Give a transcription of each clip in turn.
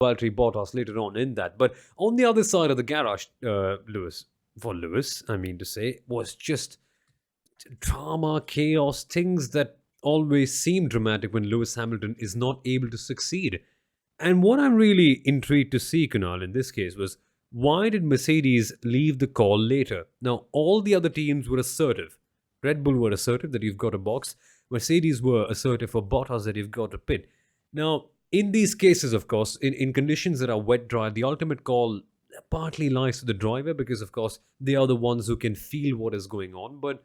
Valtteri Bottas later on in that. But on the other side of the garage, Lewis, I mean to say, was just drama, chaos, things that always seem dramatic when Lewis Hamilton is not able to succeed. And what I'm really intrigued to see, Kunal, in this case was why did Mercedes leave the call later? Now, all the other teams were assertive. Red Bull were assertive that you've got a box. Mercedes were assertive for Bottas that you've got a pit. Now, in these cases, of course, in conditions that are wet dry, the ultimate call partly lies to the driver because, of course, they are the ones who can feel what is going on. But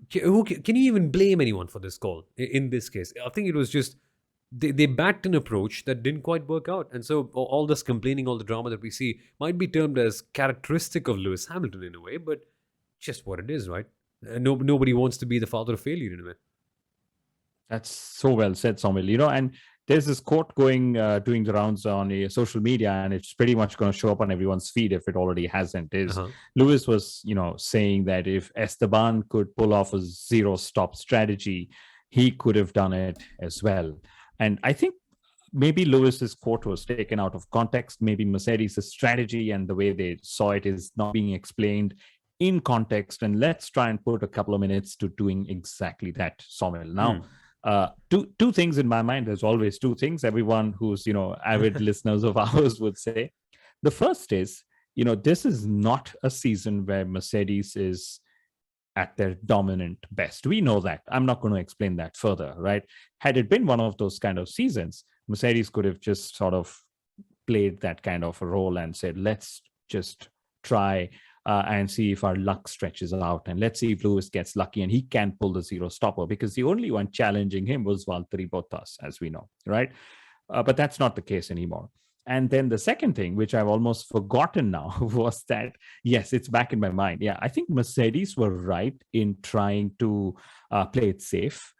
can you even blame anyone for this call in this case? I think it was just they backed an approach that didn't quite work out. And so all this complaining, all the drama that we see might be termed as characteristic of Lewis Hamilton in a way, but just what it is, right? Nobody wants to be the father of failure in a way. That's so well said, Soumil. And there's this quote doing the rounds on social media, and it's pretty much going to show up on everyone's feed if it already hasn't. Lewis was, saying that if Esteban could pull off a zero-stop strategy, he could have done it as well. And I think maybe Lewis's quote was taken out of context. Maybe Mercedes' strategy and the way they saw it is not being explained in context. And let's try and put a couple of minutes to doing exactly that, Soumil. Now, two things in my mind. There's always two things. Everyone who's, avid listeners of ours would say. The first is, this is not a season where Mercedes is at their dominant best. We know that. I'm not going to explain that further, right? Had it been one of those kind of seasons, Mercedes could have just sort of played that kind of a role and said, let's just try and see if our luck stretches out. And let's see if Lewis gets lucky and he can pull the zero stopper, because the only one challenging him was Valtteri Bottas, as we know, right? But that's not the case anymore. And then the second thing, which I've almost forgotten now, was that, yes, it's back in my mind. Yeah, I think Mercedes were right in trying to play it safe.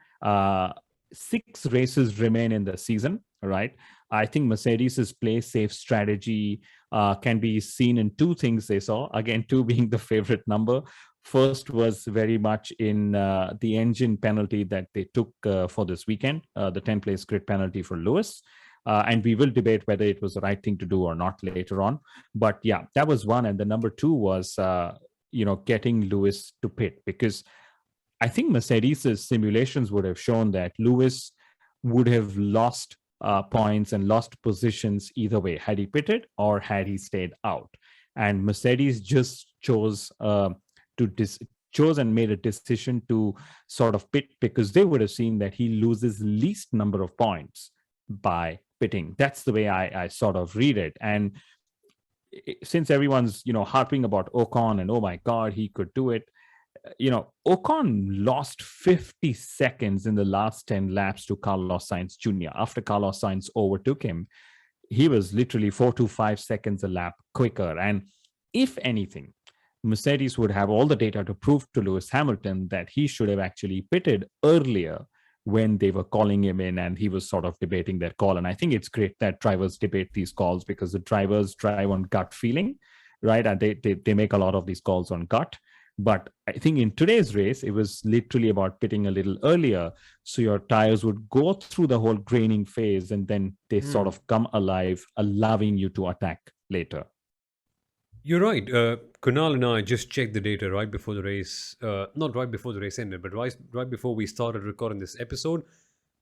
6 races remain in the season, right? I think Mercedes's play safe strategy can be seen in 2 things they saw. Again, 2 being the favorite number. First was very much in the engine penalty that they took for this weekend, the 10th-place grid penalty for Lewis. And we will debate whether it was the right thing to do or not later on. But yeah, that was one. And the number 2 was, getting Lewis to pit, because I think Mercedes' simulations would have shown that Lewis would have lost points and lost positions either way, had he pitted or had he stayed out. And Mercedes just chose and made a decision to sort of pit, because they would have seen that he loses least number of points by pitting. That's the way I sort of read it. And since everyone's, harping about Ocon and, oh my God, he could do it. Ocon lost 50 seconds in the last 10 laps to Carlos Sainz Jr. After Carlos Sainz overtook him, he was literally 4 to 5 seconds a lap quicker. And if anything, Mercedes would have all the data to prove to Lewis Hamilton that he should have actually pitted earlier when they were calling him in and he was sort of debating their call. And I think it's great that drivers debate these calls, because the drivers drive on gut feeling, right? And they make a lot of these calls on gut. But I think in today's race, it was literally about pitting a little earlier, so your tires would go through the whole graining phase and then they sort of come alive, allowing you to attack later. You're right. Kunal and I just checked the data right before the race. Not right before the race ended, but right before we started recording this episode.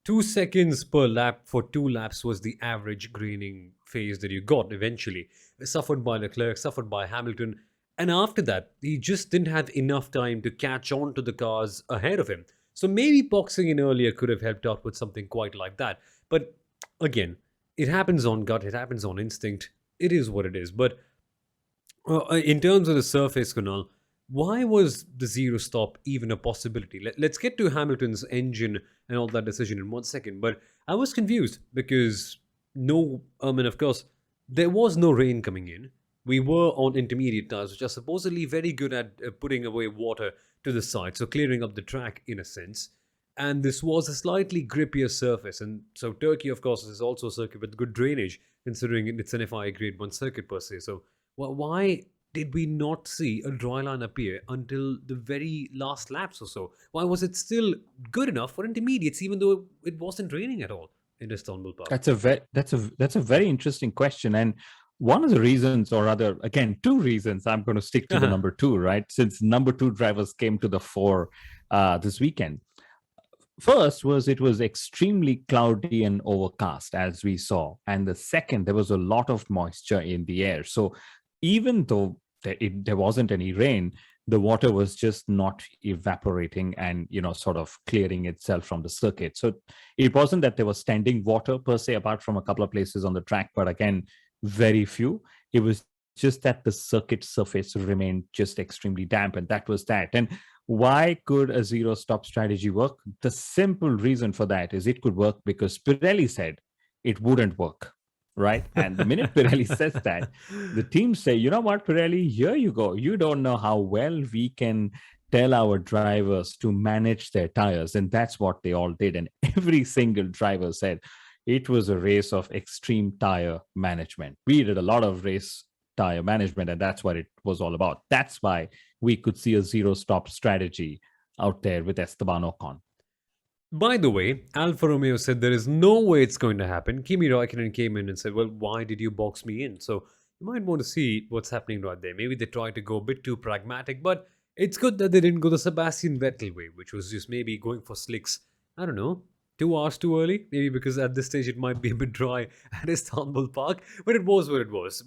2 seconds per lap for 2 laps was the average graining phase that you got eventually. Suffered by Leclerc, suffered by Hamilton. And after that, he just didn't have enough time to catch on to the cars ahead of him. So maybe boxing in earlier could have helped out with something quite like that. But again, it happens on gut, it happens on instinct. It is what it is. But in terms of the surface, Kunal, why was the zero stop even a possibility? Let's get to Hamilton's engine and all that decision in 1 second. But I was confused because of course, there was no rain coming in. We were on intermediate tires, which are supposedly very good at putting away water to the side, so clearing up the track in a sense. And this was a slightly grippier surface. And so Turkey, of course, is also a circuit with good drainage, considering it's an FIA Grade 1 circuit per se. So why did we not see a dry line appear until the very last laps or so? Why was it still good enough for intermediates, even though it wasn't raining at all? in Istanbul Park? That's a very interesting question, and one of the reasons, or rather, again, two reasons. I'm going to stick to the number two, right? Since number two drivers came to the fore this weekend. First was it was extremely cloudy and overcast, as we saw, and the second, there was a lot of moisture in the air. So even though there wasn't any rain, the water was just not evaporating and sort of clearing itself from the circuit. So it wasn't that there was standing water per se, apart from a couple of places on the track, but again, very few. It was just that the circuit surface remained just extremely damp, and that was that. And why could a zero stop strategy work? The simple reason for that is it could work because Pirelli said it wouldn't work, right? And the minute Pirelli says that, the teams say, you know what, Pirelli, here you go. You don't know how well we can tell our drivers to manage their tires. And that's what they all did. And every single driver said it was a race of extreme tire management. We did a lot of race tire management, and that's what it was all about. That's why we could see a zero stop strategy out there with Esteban Ocon. By the way, Alfa Romeo said there is no way it's going to happen. Kimi Raikkonen came in and said, well, why did you box me in? So you might want to see what's happening right there. Maybe they tried to go a bit too pragmatic, but it's good that they didn't go the Sebastian Vettel way, which was just maybe going for slicks, I don't know, 2 hours too early. Maybe because at this stage it might be a bit dry at Istanbul Park, but it was what it was.